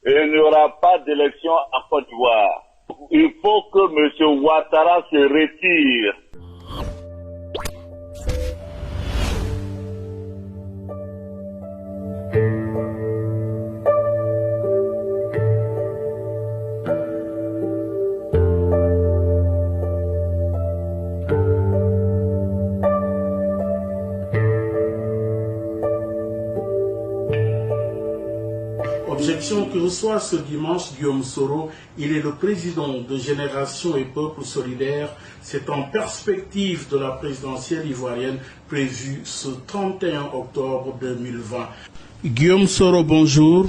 il n'y aura pas d'élection en Côte d'Ivoire. Il faut que M. Ouattara se retire. Objection que reçoit ce dimanche Guillaume Soro. Il est le président de Génération et Peuple Solidaire. C'est en perspective de la présidentielle ivoirienne prévue ce 31 octobre 2020. Guillaume Soro, bonjour.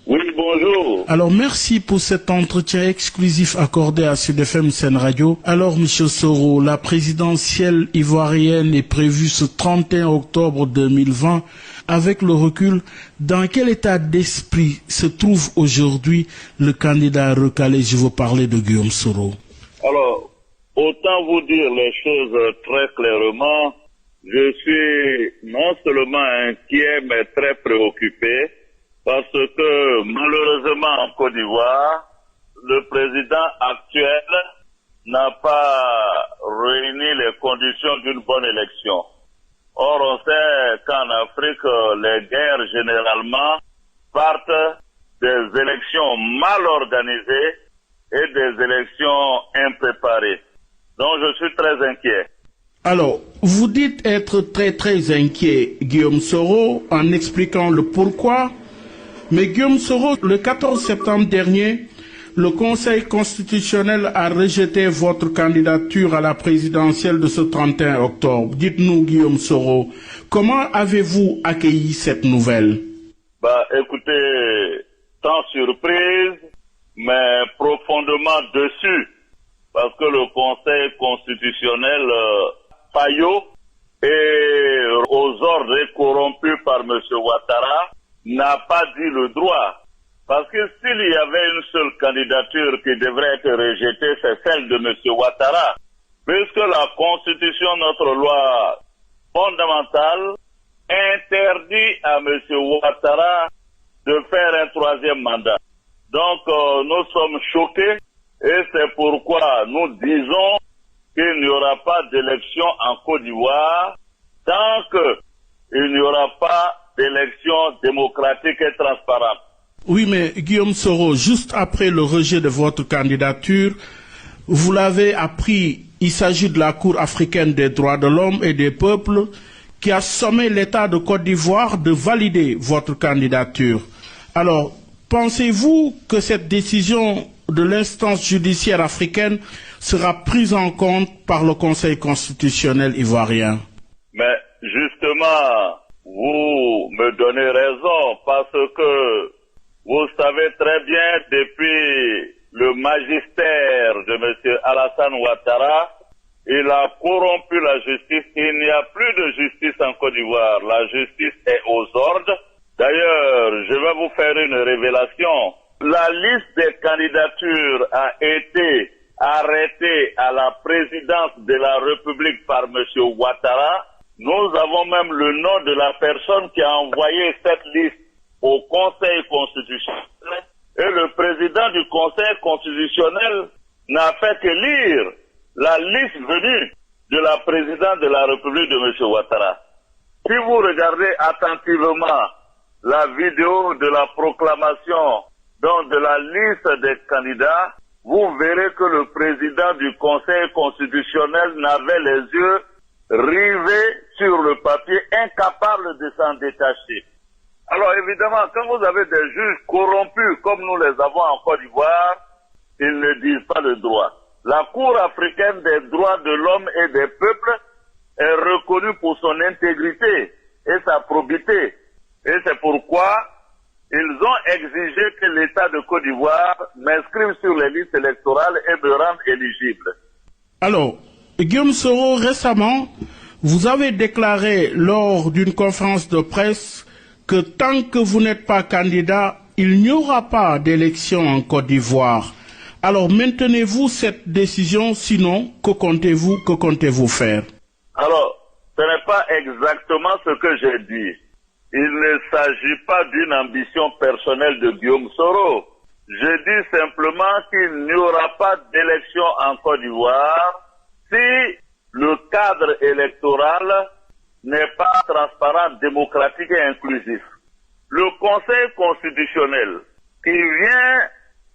Oui, bonjour. Alors, merci pour cet entretien exclusif accordé à Sud FM Sen Radio. Alors, M. Soro, la présidentielle ivoirienne est prévue ce 31 octobre 2020. Avec le recul, dans quel état d'esprit se trouve aujourd'hui le candidat recalé? Je veux parler de Guillaume Soro. Alors, autant vous dire les choses très clairement, je suis non seulement inquiet, mais très préoccupé, parce que malheureusement en Côte d'Ivoire, le président actuel n'a pas réuni les conditions d'une bonne élection. Or, on sait qu'en Afrique, les guerres généralement partent des élections mal organisées et des élections impréparées. Donc, je suis très inquiet. Alors, vous dites être très inquiet, Guillaume Soro, en expliquant le pourquoi. Mais Guillaume Soro, le 14 septembre dernier, le Conseil constitutionnel a rejeté votre candidature à la présidentielle de ce 31 octobre. Dites-nous, Guillaume Soro, comment avez-vous accueilli cette nouvelle? Écoutez, sans surprise, mais profondément déçu, parce que le Conseil constitutionnel faillot et aux ordres corrompus par M. Ouattara n'a pas dit le droit. Parce que s'il y avait une seule candidature qui devrait être rejetée, c'est celle de M. Ouattara. Puisque la Constitution, notre loi fondamentale, interdit à M. Ouattara de faire un troisième mandat. Donc, nous sommes choqués et c'est pourquoi nous disons qu'il n'y aura pas d'élection en Côte d'Ivoire tant qu'il n'y aura pas d'élection démocratique et transparente. Oui, mais Guillaume Soro, juste après le rejet de votre candidature, vous l'avez appris, il s'agit de la Cour africaine des droits de l'homme et des peuples qui a sommé l'État de Côte d'Ivoire de valider votre candidature. Alors, pensez-vous que cette décision de l'instance judiciaire africaine sera prise en compte par le Conseil constitutionnel ivoirien? Mais justement, vous me donnez raison parce que vous savez très bien, depuis le magistère de M. Alassane Ouattara, il a corrompu la justice. Il n'y a plus de justice en Côte d'Ivoire. La justice est aux ordres. D'ailleurs, je vais vous faire une révélation. La liste des candidatures a été arrêtée à la présidence de la République par M. Ouattara. Nous avons même le nom de la personne qui a envoyé cette liste au Conseil constitutionnel, et le président du Conseil constitutionnel n'a fait que lire la liste venue de la présidente de la République de M. Ouattara. Si vous regardez attentivement la vidéo de la proclamation donc de la liste des candidats, vous verrez que le président du Conseil constitutionnel n'avait les yeux rivés sur le papier, incapable de s'en détacher. Alors évidemment, quand vous avez des juges corrompus comme nous les avons en Côte d'Ivoire, ils ne disent pas le droit. La Cour africaine des droits de l'homme et des peuples est reconnue pour son intégrité et sa probité. Et c'est pourquoi ils ont exigé que l'État de Côte d'Ivoire m'inscrive sur les listes électorales et me rende éligible. Alors, Guillaume Soro, récemment, vous avez déclaré lors d'une conférence de presse que tant que vous n'êtes pas candidat, il n'y aura pas d'élection en Côte d'Ivoire. Alors maintenez-vous cette décision, sinon que comptez-vous faire? Alors, ce n'est pas exactement ce que j'ai dit. Il ne s'agit pas d'une ambition personnelle de Guillaume Soro. dit simplement qu'il n'y aura pas d'élection en Côte d'Ivoire si le cadre électoral n'est pas transparent, démocratique et inclusif. Le Conseil constitutionnel qui vient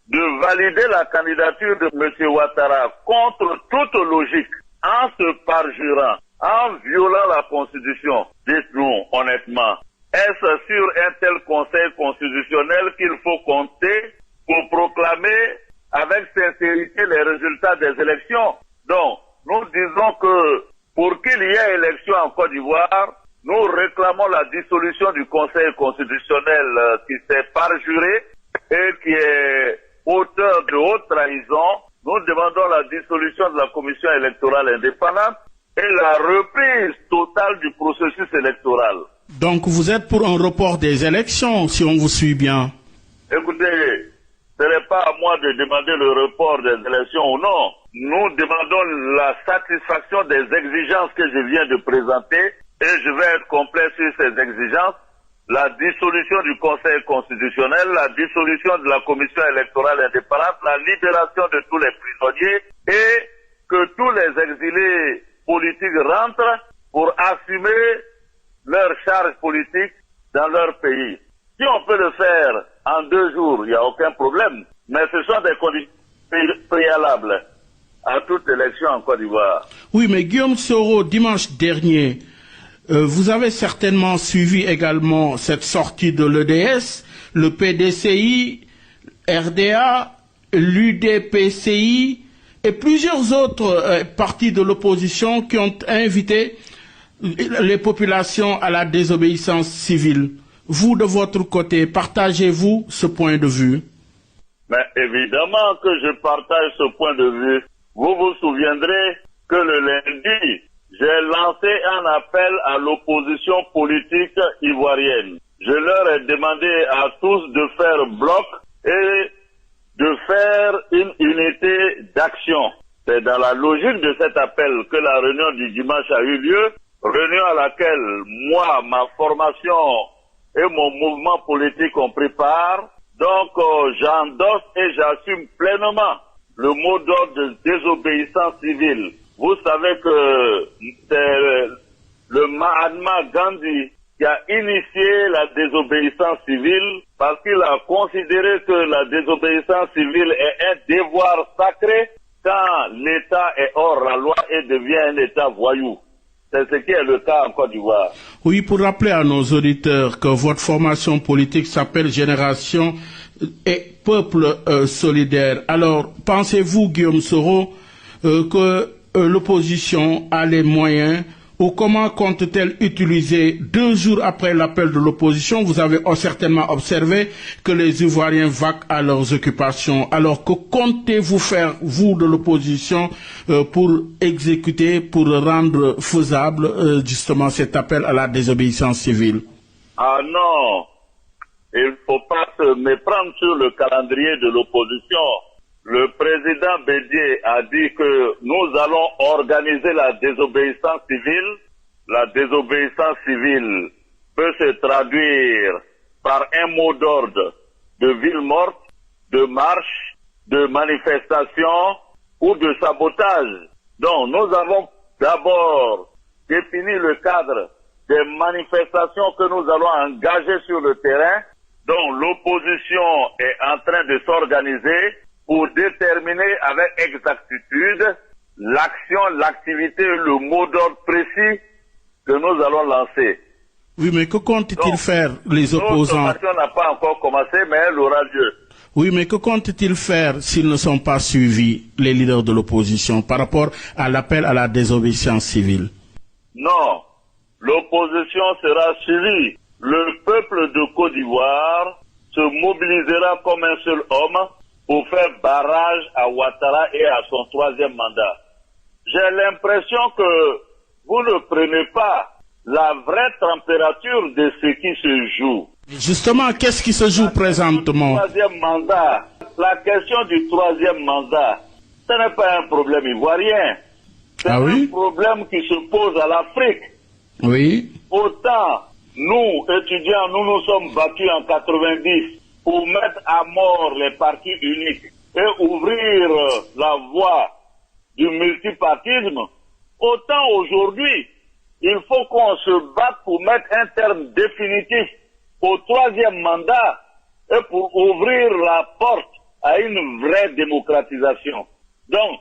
de valider la candidature de M. Ouattara contre toute logique, en se parjurant, en violant la Constitution, dites-nous honnêtement, est-ce sur un tel Conseil constitutionnel qu'il faut compter pour proclamer avec sincérité les résultats des élections? Donc, nous disons que pour qu'il y ait élection en Côte d'Ivoire, nous réclamons la dissolution du Conseil constitutionnel qui s'est parjuré et qui est auteur de haute trahison. Nous demandons la dissolution de la Commission électorale indépendante et la reprise totale du processus électoral. Donc vous êtes pour un report des élections, si on vous suit bien? Écoutez, ce n'est pas à moi de demander le report des élections ou non. Nous demandons la satisfaction des exigences que je viens de présenter et je vais être complet sur ces exigences. La dissolution du Conseil constitutionnel, la dissolution de la Commission électorale indépendante, la libération de tous les prisonniers et que tous les exilés politiques rentrent pour assumer leurs charges politiques dans leur pays. Si on peut le faire en 2 jours, il n'y a aucun problème. Mais ce sont des conditions préalables à toute élection en Côte d'Ivoire. Oui, mais Guillaume Soro, dimanche dernier, vous avez certainement suivi également cette sortie de l'EDS, le PDCI, RDA, l'UDPCI et plusieurs autres partis de l'opposition qui ont invité les populations à la désobéissance civile. Vous, de votre côté, partagez-vous ce point de vue? Mais évidemment que je partage ce point de vue. Vous vous souviendrez que le lundi, j'ai lancé un appel à l'opposition politique ivoirienne. Je leur ai demandé à tous de faire bloc et de faire une unité d'action. C'est dans la logique de cet appel que la réunion du dimanche a eu lieu, réunion à laquelle moi, ma formation et mon mouvement politique ont pris part. Donc j'endosse et j'assume pleinement le mot d'ordre de désobéissance civile. Vous savez que c'est le Mahatma Gandhi qui a initié la désobéissance civile parce qu'il a considéré que la désobéissance civile est un devoir sacré quand l'État est hors la loi et devient un État voyou. C'est ce qui est le cas en Côte d'Ivoire. Oui, pour rappeler à nos auditeurs que votre formation politique s'appelle Génération et Peuple solidaire. Alors, pensez-vous, Guillaume Soro, que l'opposition a les moyens ou comment compte-t-elle utiliser 2 jours après l'appel de l'opposition? Vous avez certainement observé que les Ivoiriens vaquent à leurs occupations. Alors que comptez-vous faire, vous de l'opposition, pour exécuter, pour rendre faisable justement cet appel à la désobéissance civile? Ah non, il ne faut pas se méprendre sur le calendrier de l'opposition. Le président Bédié a dit que nous allons organiser la désobéissance civile. La désobéissance civile peut se traduire par un mot d'ordre de ville morte, de marche, de manifestation ou de sabotage. Donc nous avons d'abord défini le cadre des manifestations que nous allons engager sur le terrain, dont l'opposition est en train de s'organiser pour déterminer avec exactitude l'action, l'activité, le mot d'ordre précis que nous allons lancer. Oui, mais que comptent-ils faire, les opposants? Notre formation n'a pas encore commencé, mais elle aura lieu. Oui, mais que comptent-ils faire s'ils ne sont pas suivis, les leaders de l'opposition, par rapport à l'appel à la désobéissance civile? Non, l'opposition sera suivie. Le peuple de Côte d'Ivoire se mobilisera comme un seul homme pour faire barrage à Ouattara et à son 3e mandat. J'ai l'impression que vous ne prenez pas la vraie température de ce qui se joue. Justement, qu'est-ce qui se joue présentement? Troisième mandat, la question du 3e mandat, ce n'est pas un problème ivoirien. C'est un problème qui se pose à l'Afrique. Oui. Autant, nous, étudiants, nous nous sommes battus en 90 pour mettre à mort les partis uniques et ouvrir la voie du multipartisme, autant aujourd'hui, il faut qu'on se batte pour mettre un terme définitif au troisième mandat et pour ouvrir la porte à une vraie démocratisation. Donc,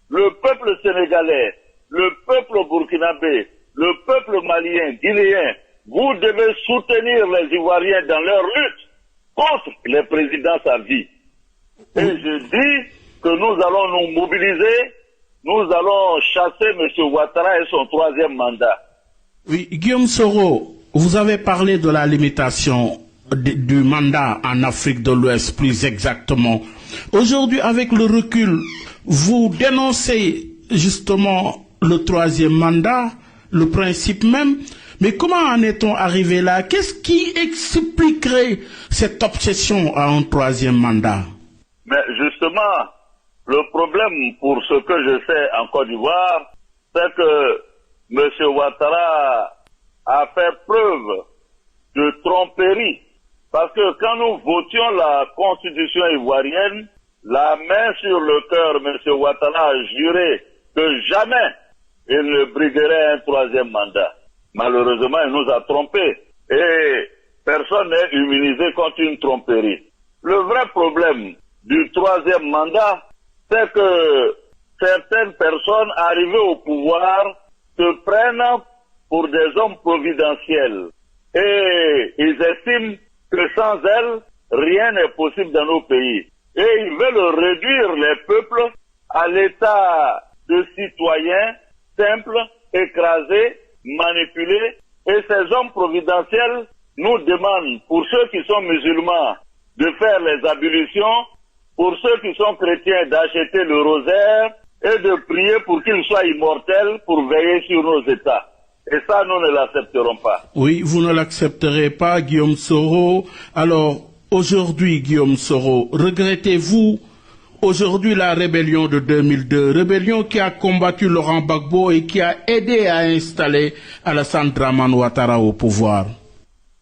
le peuple sénégalais, le peuple burkinabé, le peuple malien, guinéen, vous devez soutenir les Ivoiriens dans leur lutte contre les présidents à vie. Et je dis que nous allons nous mobiliser, nous allons chasser M. Ouattara et son troisième mandat. Oui, Guillaume Soro, vous avez parlé de la limitation du mandat en Afrique de l'Ouest, plus exactement. Aujourd'hui, avec le recul, vous dénoncez justement le troisième mandat, le principe même. Mais comment en est-on arrivé là? Qu'est-ce qui expliquerait cette obsession à un troisième mandat? Mais justement, le problème pour ce que je sais en Côte d'Ivoire, c'est que M. Ouattara a fait preuve de tromperie. Parce que quand nous votions la constitution ivoirienne, la main sur le cœur, M. Ouattara a juré que jamais il ne briguerait un troisième mandat. Malheureusement, il nous a trompés. Et personne n'est immunisé contre une tromperie. Le vrai problème du troisième mandat, c'est que certaines personnes arrivées au pouvoir se prennent pour des hommes providentiels. Et ils estiment que sans elles, rien n'est possible dans nos pays. Et ils veulent réduire les peuples à l'état de citoyens simples, écrasés, manipulés. Et ces hommes providentiels nous demandent, pour ceux qui sont musulmans, de faire les ablutions, pour ceux qui sont chrétiens, d'acheter le rosaire et de prier pour qu'ils soient immortels pour veiller sur nos États. Et ça, nous ne l'accepterons pas. Oui, vous ne l'accepterez pas, Guillaume Soro. Alors, aujourd'hui, Guillaume Soro, regrettez-vous aujourd'hui la rébellion de 2002, rébellion qui a combattu Laurent Gbagbo et qui a aidé à installer Alassane Dramane Ouattara au pouvoir?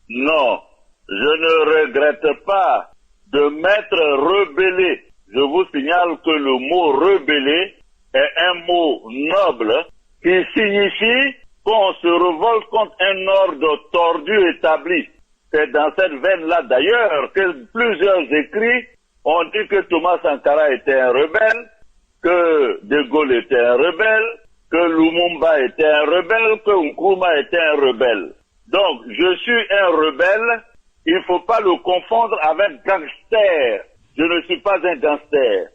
Non, je ne regrette pas de m'être rebellé. Je vous signale que le mot rebellé est un mot noble qui signifie qu'on se révolte contre un ordre tordu établi. C'est dans cette veine-là d'ailleurs que plusieurs écrits ont dit que Thomas Sankara était un rebelle, que De Gaulle était un rebelle, que Lumumba était un rebelle, que Nkrumah était un rebelle. Donc, je suis un rebelle, il ne faut pas le confondre avec gangster. Je ne suis pas un gangster.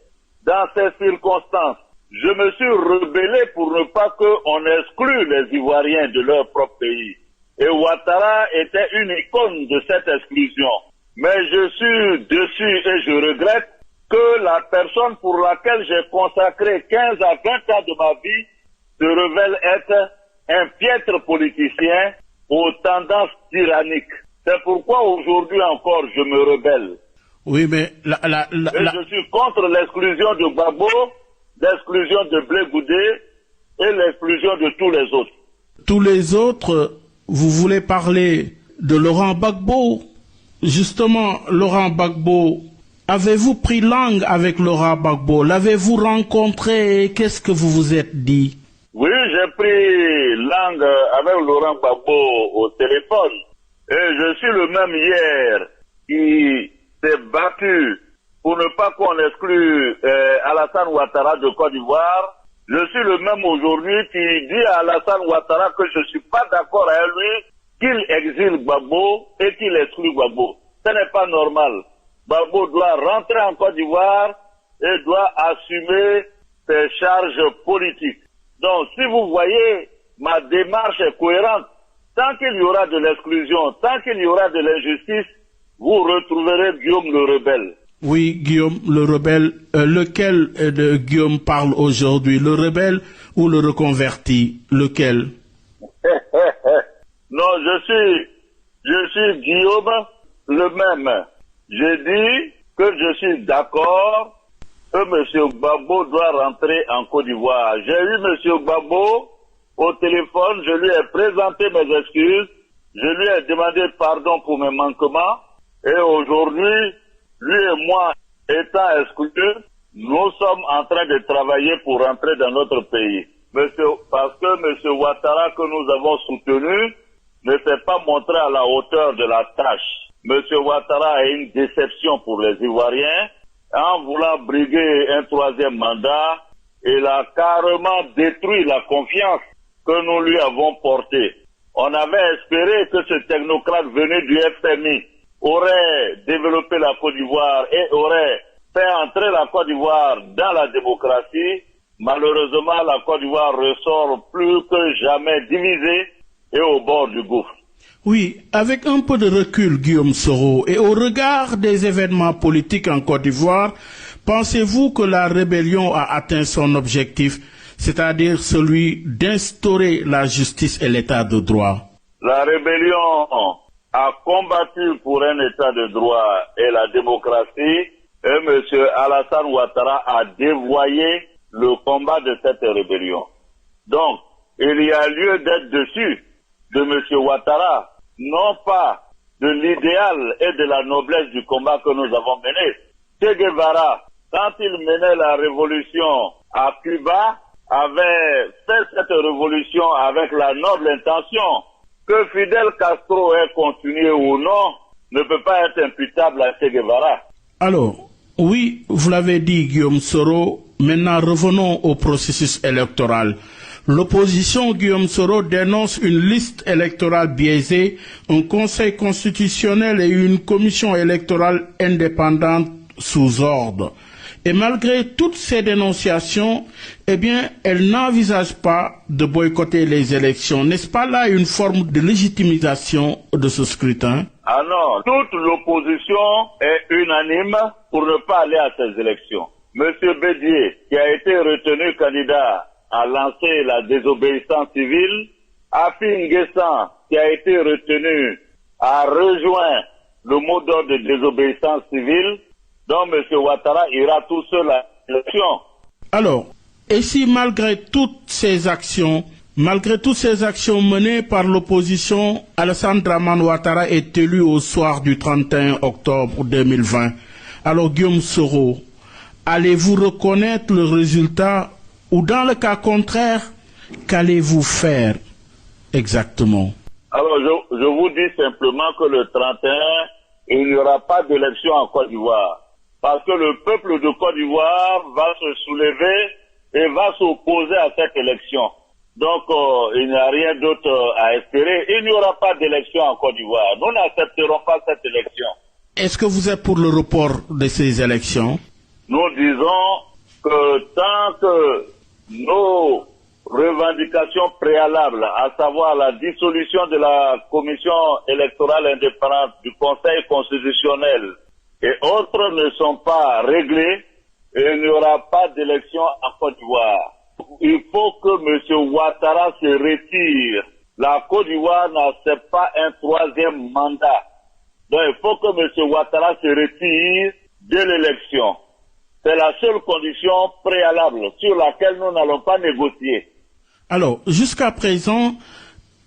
Dans ces circonstances, je me suis rebellé pour ne pas qu'on exclue les Ivoiriens de leur propre pays. Et Ouattara était une icône de cette exclusion. Mais je suis dessus et je regrette que la personne pour laquelle j'ai consacré 15 à 20 ans de ma vie se révèle être un piètre politicien aux tendances tyranniques. C'est pourquoi aujourd'hui encore je me rebelle. Oui, mais je suis contre l'exclusion de Gbagbo, l'exclusion de Blé Goudé et l'exclusion de tous les autres. Tous les autres, vous voulez parler de Laurent Gbagbo? Justement, Laurent Gbagbo, avez-vous pris langue avec Laurent Gbagbo? L'avez-vous rencontré? Qu'est-ce que vous vous êtes dit? Oui, j'ai pris langue avec Laurent Gbagbo au téléphone. Et je suis le même hier qui s'est battu pour ne pas qu'on exclue Alassane Ouattara de Côte d'Ivoire. Je suis le même aujourd'hui qui dit à Alassane Ouattara que je ne suis pas d'accord avec lui qu'il exile Gbagbo et qu'il exclue Gbagbo. Ce n'est pas normal. Gbagbo doit rentrer en Côte d'Ivoire et doit assumer ses charges politiques. Donc, si vous voyez, ma démarche est cohérente. Tant qu'il y aura de l'exclusion, tant qu'il y aura de l'injustice, vous retrouverez Guillaume le rebelle. Oui, Guillaume le rebelle. Lequel de Guillaume parle aujourd'hui? Le rebelle ou le reconverti? Lequel? Non, je suis Guillaume le même. J'ai dit que je suis d'accord que M. Gbagbo doit rentrer en Côte d'Ivoire. J'ai eu M. Gbagbo au téléphone, je lui ai présenté mes excuses, je lui ai demandé pardon pour mes manquements et aujourd'hui, lui et moi étant exclus, nous sommes en train de travailler pour rentrer dans notre pays. Parce que M. Ouattara que nous avons soutenu ne s'est pas montré à la hauteur de la tâche. M. Ouattara a une déception pour les Ivoiriens. En voulant briguer un troisième mandat, il a carrément détruit la confiance que nous lui avons portée. On avait espéré que ce technocrate venu du FMI aurait développé la Côte d'Ivoire et aurait fait entrer la Côte d'Ivoire dans la démocratie. Malheureusement, la Côte d'Ivoire ressort plus que jamais divisée et au bord du gouffre. Oui, avec un peu de recul, Guillaume Soro, et au regard des événements politiques en Côte d'Ivoire, pensez-vous que la rébellion a atteint son objectif, c'est-à-dire celui d'instaurer la justice et l'état de droit? La rébellion a combattu pour un état de droit et la démocratie, et M. Alassane Ouattara a dévoyé le combat de cette rébellion. Donc, il y a lieu d'être dessus de M. Ouattara, non pas de l'idéal et de la noblesse du combat que nous avons mené. Che Guevara, quand il menait la révolution à Cuba, avait fait cette révolution avec la noble intention. Que Fidel Castro ait continué ou non ne peut pas être imputable à Che Guevara. Alors, oui, vous l'avez dit, Guillaume Soro. Maintenant, revenons au processus électoral. L'opposition, Guillaume Soro, dénonce une liste électorale biaisée, un conseil constitutionnel et une commission électorale indépendante sous ordre. Et malgré toutes ces dénonciations, eh bien, elle n'envisage pas de boycotter les élections. N'est-ce pas là une forme de légitimisation de ce scrutin? Ah non, toute l'opposition est unanime pour ne pas aller à ces élections. Monsieur Bédier, qui a été retenu candidat à lancer la désobéissance civile, Afi N'Guessan, qui a été retenu à rejoindre le mot d'ordre de désobéissance civile, donc M. Ouattara ira tout seul à l'élection. Alors, et si malgré toutes ces actions menées par l'opposition, Alassane Dramane Ouattara est élu au soir du 31 octobre 2020. Alors Guillaume Soro, allez-vous reconnaître le résultat ou dans le cas contraire, qu'allez-vous faire exactement? Alors je vous dis simplement que le 31, il n'y aura pas d'élection en Côte d'Ivoire. Parce que le peuple de Côte d'Ivoire va se soulever et va s'opposer à cette élection. Donc, il n'y a rien d'autre à espérer. Il n'y aura pas d'élection en Côte d'Ivoire. Nous n'accepterons pas cette élection. Est-ce que vous êtes pour le report de ces élections? Nous disons que tant que nos revendications préalables, à savoir la dissolution de la commission électorale indépendante du Conseil constitutionnel et autres ne sont pas réglées, il n'y aura pas d'élection en Côte d'Ivoire. Il faut que M. Ouattara se retire. La Côte d'Ivoire n'accepte pas un troisième mandat. Donc il faut que M. Ouattara se retire de l'élection. C'est la seule condition préalable sur laquelle nous n'allons pas négocier. Alors, jusqu'à présent,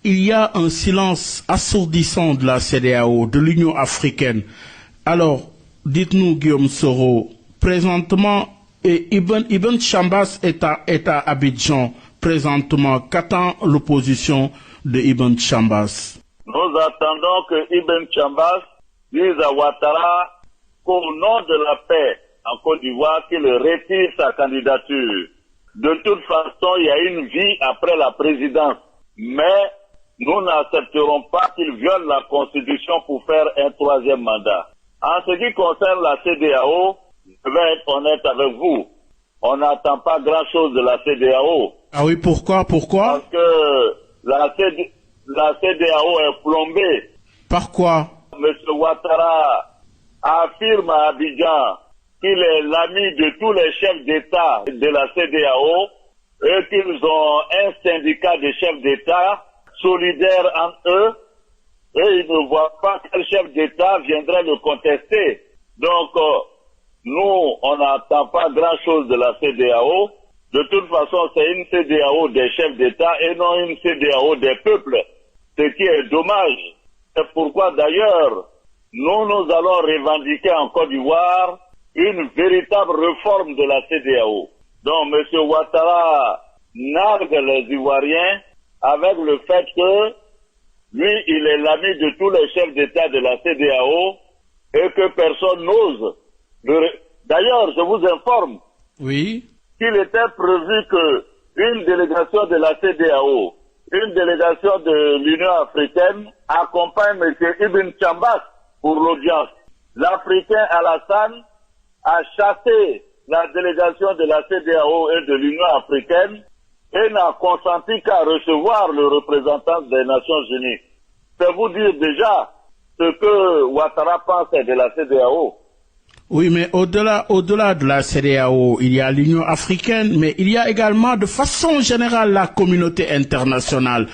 il y a un silence assourdissant de la CEDEAO, de l'Union africaine. Alors, dites-nous, Guillaume Soro, présentement, Ibn Chambas est à Abidjan. Présentement, qu'attend l'opposition de Ibn Chambas? Nous attendons que Ibn Chambas dise à Ouattara qu'au nom de la paix en Côte d'Ivoire, qu'il retire sa candidature. De toute façon, il y a une vie après la présidence. Mais nous n'accepterons pas qu'il viole la Constitution pour faire un troisième mandat. En ce qui concerne la CEDEAO, je vais être honnête avec vous. On n'attend pas grand-chose de la CEDEAO. Ah oui, pourquoi? Parce que la CEDEAO est plombée. Par quoi? M. Ouattara affirme à Abidjan qu'il est l'ami de tous les chefs d'État de la CEDEAO et qu'ils ont un syndicat de chefs d'État solidaire entre eux et ils ne voient pas quel chef d'État viendrait le contester. Donc, nous, on n'attend pas grand-chose de la CEDEAO. De toute façon, c'est une CEDEAO des chefs d'État et non une CEDEAO des peuples, ce qui est dommage. C'est pourquoi d'ailleurs, nous allons revendiquer en Côte d'Ivoire une véritable réforme de la CEDEAO. Donc, M. Ouattara nargue les Ivoiriens avec le fait que lui, il est l'ami de tous les chefs d'État de la CEDEAO et que personne n'ose. D'ailleurs, je vous informe qu'il était prévu que une délégation de la CEDEAO, une délégation de l'Union africaine accompagne M. Ibn Chambas pour l'audience. L'Africain Alassane a chassé la délégation de la CEDEAO et de l'Union africaine et n'a consenti qu'à recevoir le représentant des Nations Unies. C'est vous dire déjà ce que Ouattara pensait de la CEDEAO. Oui, mais au-delà de la CEDEAO, il y a l'Union africaine, mais il y a également de façon générale la communauté internationale.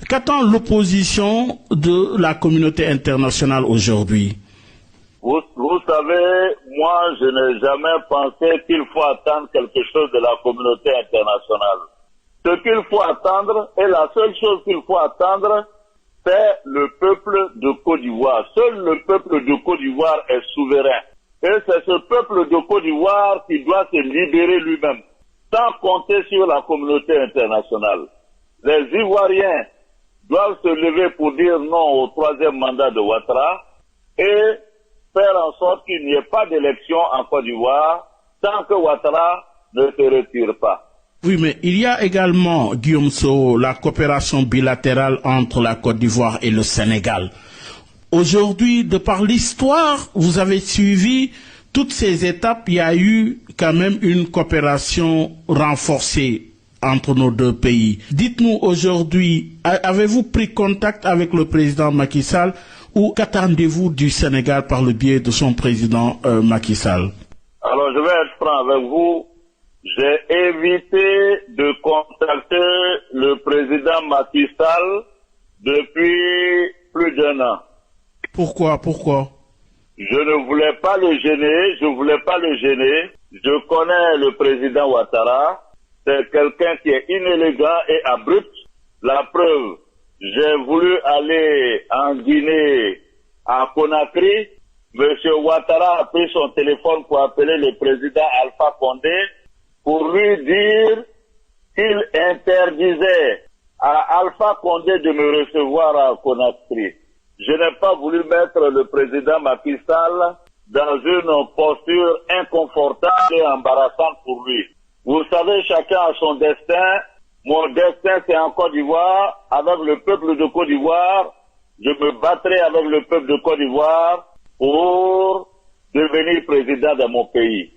Qu'attend l'opposition de la communauté internationale aujourd'hui? Vous savez, moi je n'ai jamais pensé qu'il faut attendre quelque chose de la communauté internationale. Ce qu'il faut attendre, et la seule chose qu'il faut attendre, c'est le peuple de Côte d'Ivoire. Seul le peuple de Côte d'Ivoire est souverain. Et c'est ce peuple de Côte d'Ivoire qui doit se libérer lui-même, sans compter sur la communauté internationale. Les Ivoiriens doivent se lever pour dire non au troisième mandat de Ouattara et faire en sorte qu'il n'y ait pas d'élection en Côte d'Ivoire tant que Ouattara ne se retire pas. Oui, mais il y a également, Guillaume Soro, la coopération bilatérale entre la Côte d'Ivoire et le Sénégal. Aujourd'hui, de par l'histoire, vous avez suivi toutes ces étapes, il y a eu quand même une coopération renforcée entre nos deux pays. Dites-nous aujourd'hui, avez-vous pris contact avec le président Macky Sall ou qu'attendez-vous du Sénégal par le biais de son président Macky Sall? Alors, je vais être franc avec vous. J'ai évité de contacter le président Macky Sall depuis plus d'1 an. Pourquoi? Je ne voulais pas le gêner, Je connais le président Ouattara. C'est quelqu'un qui est inélégant et abrupt. La preuve, j'ai voulu aller en Guinée, à Conakry. Monsieur Ouattara a pris son téléphone pour appeler le président Alpha Condé pour lui dire qu'il interdisait à Alpha Condé de me recevoir à Conakry. Je n'ai pas voulu mettre le président Macky Sall dans une posture inconfortable et embarrassante pour lui. Vous savez, chacun a son destin. Mon destin, c'est en Côte d'Ivoire. Avec le peuple de Côte d'Ivoire, je me battrai avec le peuple de Côte d'Ivoire pour devenir président de mon pays.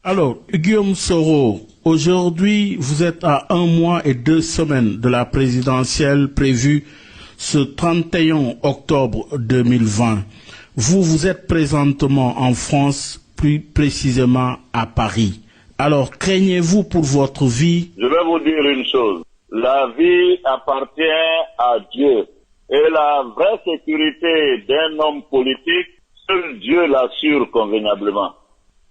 Alors, Guillaume Soro, aujourd'hui, vous êtes à 1 mois et 2 semaines de la présidentielle prévue ce 31 octobre 2020. Vous êtes présentement en France, plus précisément à Paris. Alors, craignez-vous pour votre vie? Je vais vous dire une chose. La vie appartient à Dieu. Et la vraie sécurité d'un homme politique, seul Dieu l'assure convenablement.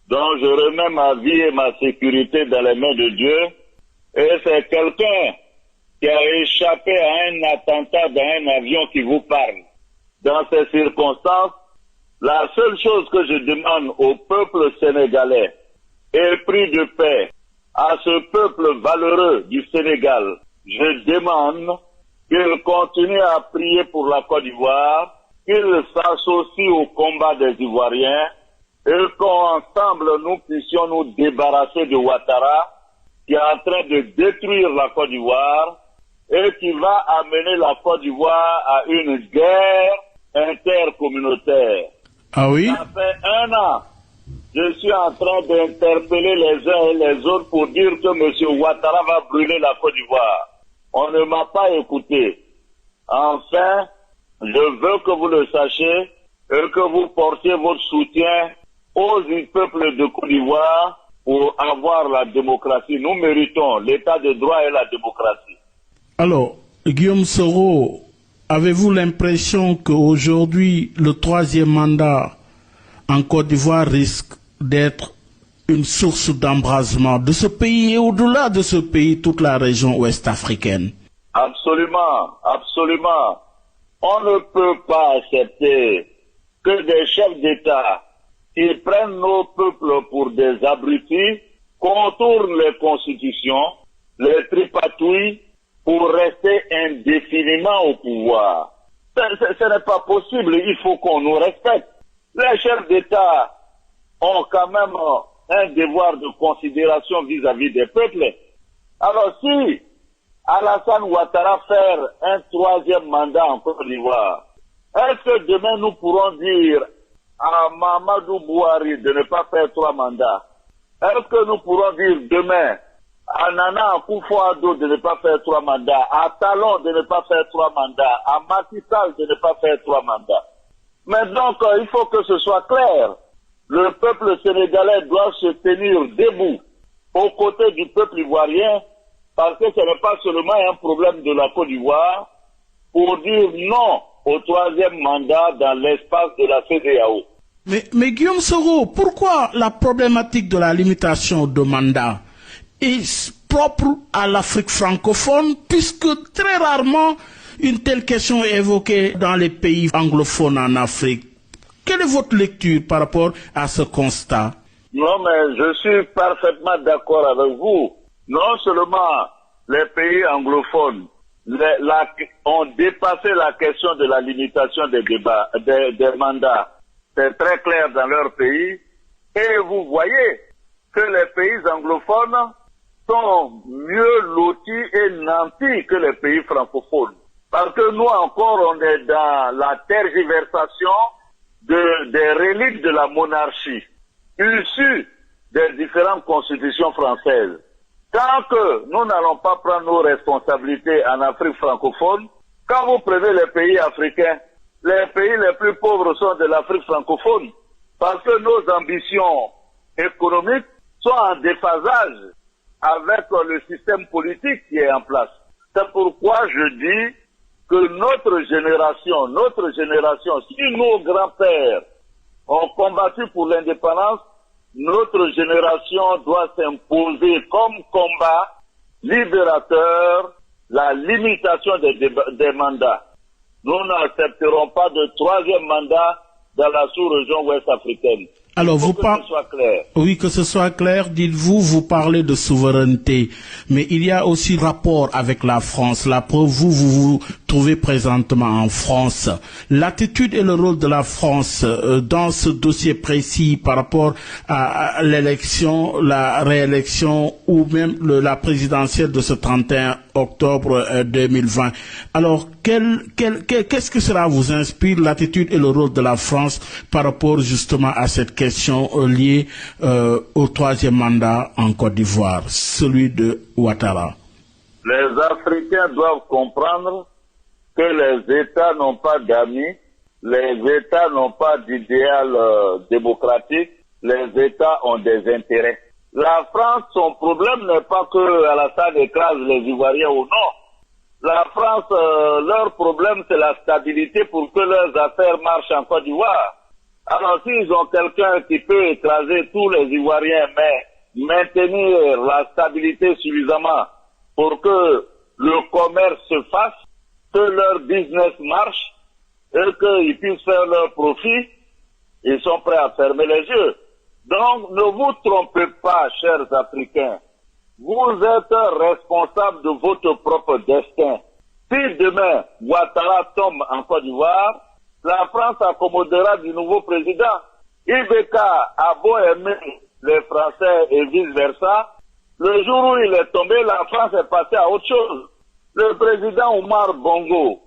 Donc, je remets ma vie et ma sécurité dans les mains de Dieu. Et c'est quelqu'un qui a échappé à un attentat dans un avion qui vous parle. Dans ces circonstances, la seule chose que je demande au peuple sénégalais, épris de paix, à ce peuple valeureux du Sénégal, je demande qu'il continue à prier pour la Côte d'Ivoire, qu'il s'associe au combat des Ivoiriens, et qu'ensemble nous puissions nous débarrasser de Ouattara, qui est en train de détruire la Côte d'Ivoire, et qui va amener la Côte d'Ivoire à une guerre intercommunautaire. Ah oui? Ça fait 1 an. Je suis en train d'interpeller les uns et les autres pour dire que M. Ouattara va brûler la Côte d'Ivoire. On ne m'a pas écouté. Enfin, je veux que vous le sachiez et que vous portiez votre soutien aux peuples de Côte d'Ivoire pour avoir la démocratie. Nous méritons l'état de droit et la démocratie. Alors, Guillaume Soro, avez-vous l'impression qu'aujourd'hui, le 3e mandat en Côte d'Ivoire risque d'être une source d'embrasement de ce pays et au-delà de ce pays, toute la région ouest africaine? Absolument, absolument. On ne peut pas accepter que des chefs d'État qui prennent nos peuples pour des abrutis, contournent les constitutions, les tripatouillent pour rester indéfiniment au pouvoir. Ce n'est pas possible, il faut qu'on nous respecte. Les chefs d'État ont quand même un devoir de considération vis-à-vis des peuples. Alors si Alassane Ouattara fait un troisième mandat en Côte d'Ivoire, est-ce que demain nous pourrons dire à Mamadou Bouhari de ne pas faire 3 mandats? Est-ce que nous pourrons dire demain à Nana Akufo-Addo de ne pas faire 3 mandats, à Talon de ne pas faire 3 mandats, à Macky Sall de ne pas faire 3 mandats? Mais donc, il faut que ce soit clair. Le peuple sénégalais doit se tenir debout aux côtés du peuple ivoirien, parce que ce n'est pas seulement un problème de la Côte d'Ivoire, pour dire non au 3e mandat dans l'espace de la CEDEAO. Mais Guillaume Soro, pourquoi la problématique de la limitation de mandat est propre à l'Afrique francophone, puisque très rarement une telle question est évoquée dans les pays anglophones en Afrique? Quelle est votre lecture par rapport à ce constat? Non, mais je suis parfaitement d'accord avec vous. Non seulement les pays anglophones ont dépassé la question de la limitation des mandats. C'est très clair dans leur pays. Et vous voyez que les pays anglophones sont mieux lotis et nantis que les pays francophones. Parce que nous encore, on est dans la tergiversation des reliques de la monarchie, issues des différentes constitutions françaises. Tant que nous n'allons pas prendre nos responsabilités en Afrique francophone, quand vous prenez les pays africains, les pays les plus pauvres sont de l'Afrique francophone, parce que nos ambitions économiques sont en déphasage avec le système politique qui est en place. C'est pourquoi je dis que notre génération, si nos grands-pères ont combattu pour l'indépendance, notre génération doit s'imposer comme combat libérateur la limitation des mandats. Nous n'accepterons pas de 3e mandat dans la sous-région ouest africaine. Alors, que ce soit clair. Oui, que ce soit clair, dites-vous, vous parlez de souveraineté, mais il y a aussi rapport avec la France. La preuve, vous trouvez présentement en France. L'attitude et le rôle de la France dans ce dossier précis par rapport à l'élection, la réélection ou même la présidentielle de ce 31 octobre 2020. Alors, qu'est-ce que cela vous inspire, l'attitude et le rôle de la France par rapport justement à cette question liée au 3e mandat en Côte d'Ivoire, celui de Ouattara? Les Africains doivent comprendre que les États n'ont pas d'amis, les États n'ont pas d'idéal démocratique, les États ont des intérêts. La France, son problème n'est pas que Alassane écrase les Ivoiriens ou non. La France, leur problème, c'est la stabilité pour que leurs affaires marchent en Côte d'Ivoire. Alors, s'ils ont quelqu'un qui peut écraser tous les Ivoiriens, mais maintenir la stabilité suffisamment pour que le commerce se fasse, que leur business marche, et qu'ils puissent faire leur profit, ils sont prêts à fermer les yeux. Donc, ne vous trompez pas, chers Africains. Vous êtes responsables de votre propre destin. Si demain, Ouattara tombe en Côte d'Ivoire, la France accommodera du nouveau président. Ibeka a beau aimer les Français et vice-versa. Le jour où il est tombé, la France est passée à autre chose. Le président Omar Bongo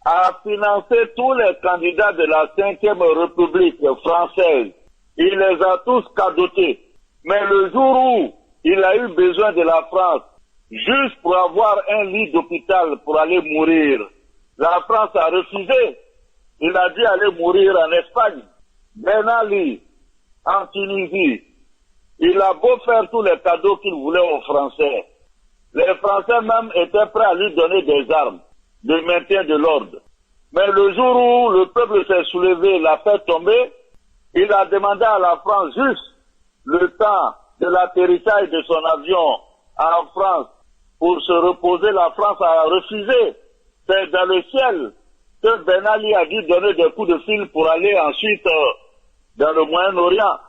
a financé tous les candidats de la 5e République française. Il les a tous cadotés. Mais le jour où il a eu besoin de la France, juste pour avoir un lit d'hôpital pour aller mourir, la France a refusé. Il a dû aller mourir en Espagne. Ben Ali, en Tunisie, il a beau faire tous les cadeaux qu'il voulait aux Français. Les Français même étaient prêts à lui donner des armes de maintien de l'ordre. Mais le jour où le peuple s'est soulevé, l'a fait tomber, il a demandé à la France juste le temps de l'atterrissage de son avion en France pour se reposer. La France a refusé. C'est dans le ciel que Ben Ali a dû donner des coups de fil pour aller ensuite dans le Moyen-Orient.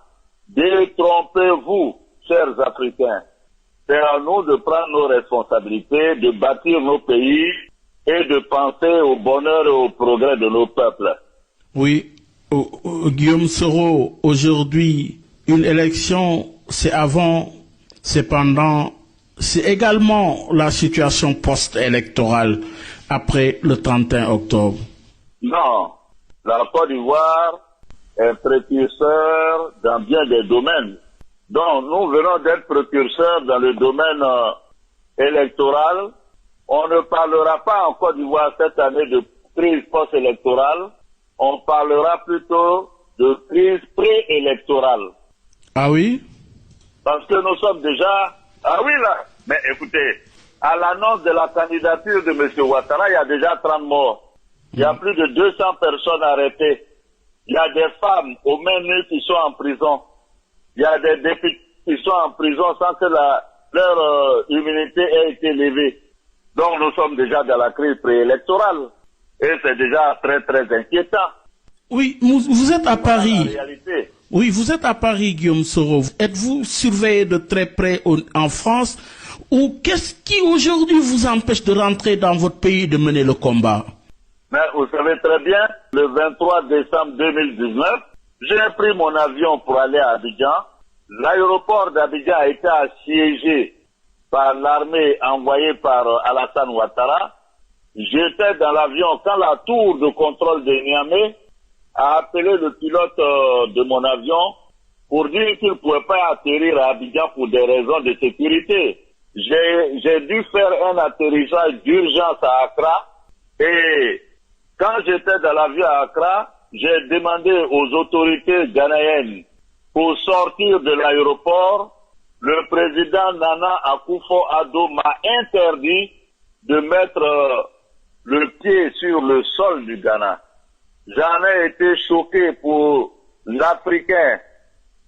Détrompez-vous, chers Africains. C'est à nous de prendre nos responsabilités, de bâtir nos pays et de penser au bonheur et au progrès de nos peuples. Oui, Guillaume Soro, aujourd'hui, une élection, c'est avant, c'est pendant, c'est également la situation post-électorale après le 31 octobre. Non, la Côte d'Ivoire est précurseur dans bien des domaines. Donc, nous venons d'être précurseurs dans le domaine électoral. On ne parlera pas en Côte d'Ivoire cette année de crise post-électorale. On parlera plutôt de crise préélectorale. Ah oui? Parce que nous sommes déjà... Ah oui, là. Mais écoutez, à l'annonce de la candidature de M. Ouattara, il y a déjà 30 morts. Il y a plus de 200 personnes arrêtées. Il y a des femmes au menu qui sont en prison. Il y a des députés qui sont en prison sans que leur immunité ait été levée. Donc nous sommes déjà dans la crise préélectorale. Et c'est déjà très très inquiétant. Oui, vous êtes à Paris. La réalité. Oui, vous êtes à Paris, Guillaume Soro. Êtes-vous surveillé de très près en France? Ou qu'est-ce qui aujourd'hui vous empêche de rentrer dans votre pays et de mener le combat? Mais vous savez très bien, le 23 décembre 2019, j'ai pris mon avion pour aller à Abidjan. L'aéroport d'Abidjan a été assiégé par l'armée envoyée par Alassane Ouattara. J'étais dans l'avion quand la tour de contrôle de Niamey a appelé le pilote de mon avion pour dire qu'il ne pouvait pas atterrir à Abidjan pour des raisons de sécurité. J'ai dû faire un atterrissage d'urgence à Accra et quand j'étais dans l'avion à Accra, j'ai demandé aux autorités ghanéennes pour sortir de l'aéroport. Le président Nana Akufo-Addo m'a interdit de mettre le pied sur le sol du Ghana. J'en ai été choqué pour l'Africain,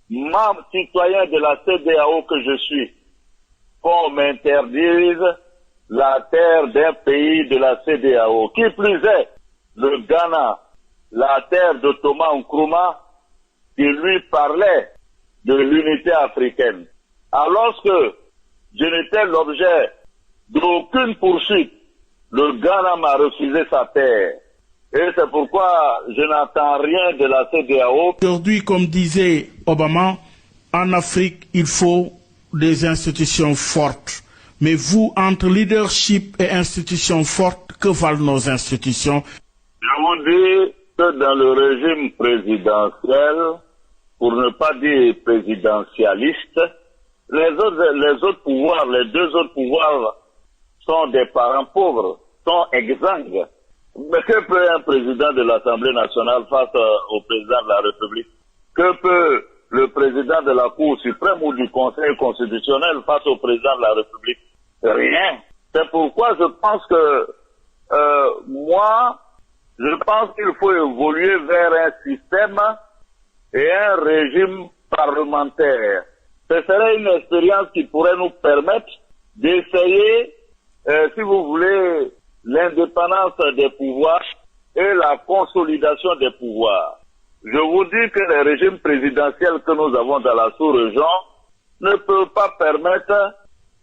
membre citoyen de la CEDEAO que je suis, qu'on m'interdise la terre d'un pays de la CEDEAO. Qui plus est, le Ghana, la terre de Thomas Nkrumah, qui lui parlait de l'unité africaine. Alors que je n'étais l'objet d'aucune poursuite, le Ghana m'a refusé sa terre. Et c'est pourquoi je n'entends rien de la CEDEAO. Aujourd'hui, comme disait Obama, en Afrique, il faut des institutions fortes. Mais vous, entre leadership et institutions fortes, que valent nos institutions? Je vous dis que dans le régime présidentiel, pour ne pas dire présidentialiste, les autres pouvoirs, les deux autres pouvoirs sont des parents pauvres, sont exsangues. Mais que peut un président de l'Assemblée nationale face au président de la République? Que peut le président de la Cour suprême ou du Conseil constitutionnel face au président de la République? Rien. C'est pourquoi je pense que je pense qu'il faut évoluer vers un système et un régime parlementaire. Ce serait une expérience qui pourrait nous permettre d'essayer, si vous voulez, l'indépendance des pouvoirs et la consolidation des pouvoirs. Je vous dis que les régimes présidentiels que nous avons dans la sous-région ne peuvent pas permettre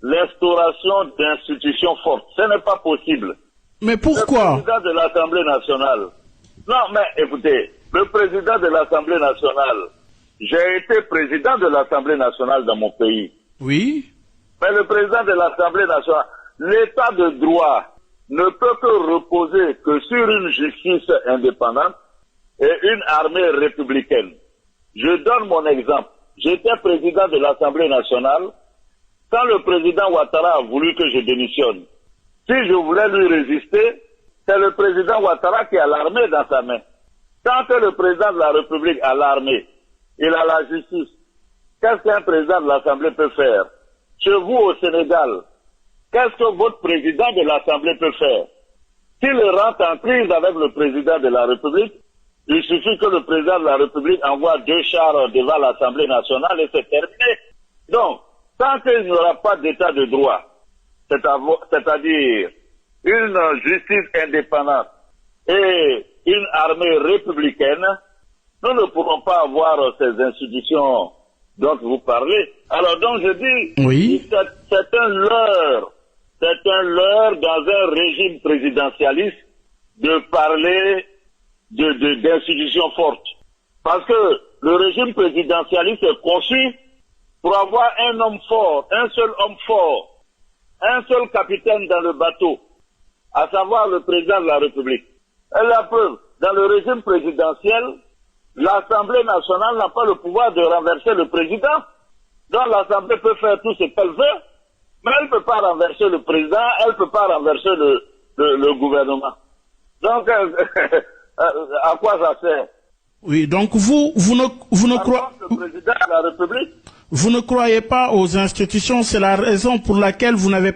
l'instauration d'institutions fortes. Ce n'est pas possible. Mais pourquoi? Le président de l'Assemblée nationale. Non, mais écoutez, le président de l'Assemblée nationale, j'ai été président de l'Assemblée nationale dans mon pays. Oui. Mais le président de l'Assemblée nationale, l'état de droit ne peut que reposer que sur une justice indépendante et une armée républicaine. Je donne mon exemple. J'étais président de l'Assemblée nationale quand le président Ouattara a voulu que je démissionne. Si je voulais lui résister, c'est le président Ouattara qui a l'armée dans sa main. Tant que le président de la République a l'armée, il a la justice, qu'est-ce qu'un président de l'Assemblée peut faire? Chez vous au Sénégal, qu'est-ce que votre président de l'Assemblée peut faire? S'il rentre en crise avec le président de la République, il suffit que le président de la République envoie 2 chars devant l'Assemblée nationale et c'est terminé. Donc, tant qu'il n'y aura pas d'état de droit, c'est-à-dire une justice indépendante et une armée républicaine, nous ne pourrons pas avoir ces institutions dont vous parlez. Alors donc je dis, oui, c'est un leurre dans un régime présidentialiste de parler d'institutions fortes. Parce que le régime présidentialiste est conçu pour avoir un homme fort, un seul homme fort, un seul capitaine dans le bateau, à savoir le président de la République. Et la preuve, dans le régime présidentiel, l'Assemblée nationale n'a pas le pouvoir de renverser le président. Donc l'Assemblée peut faire tout ce qu'elle veut, mais elle ne peut pas renverser le président, elle ne peut pas renverser le gouvernement. Donc, à quoi ça sert? Oui, donc vous ne croyez pas aux institutions, c'est la raison pour laquelle vous n'avez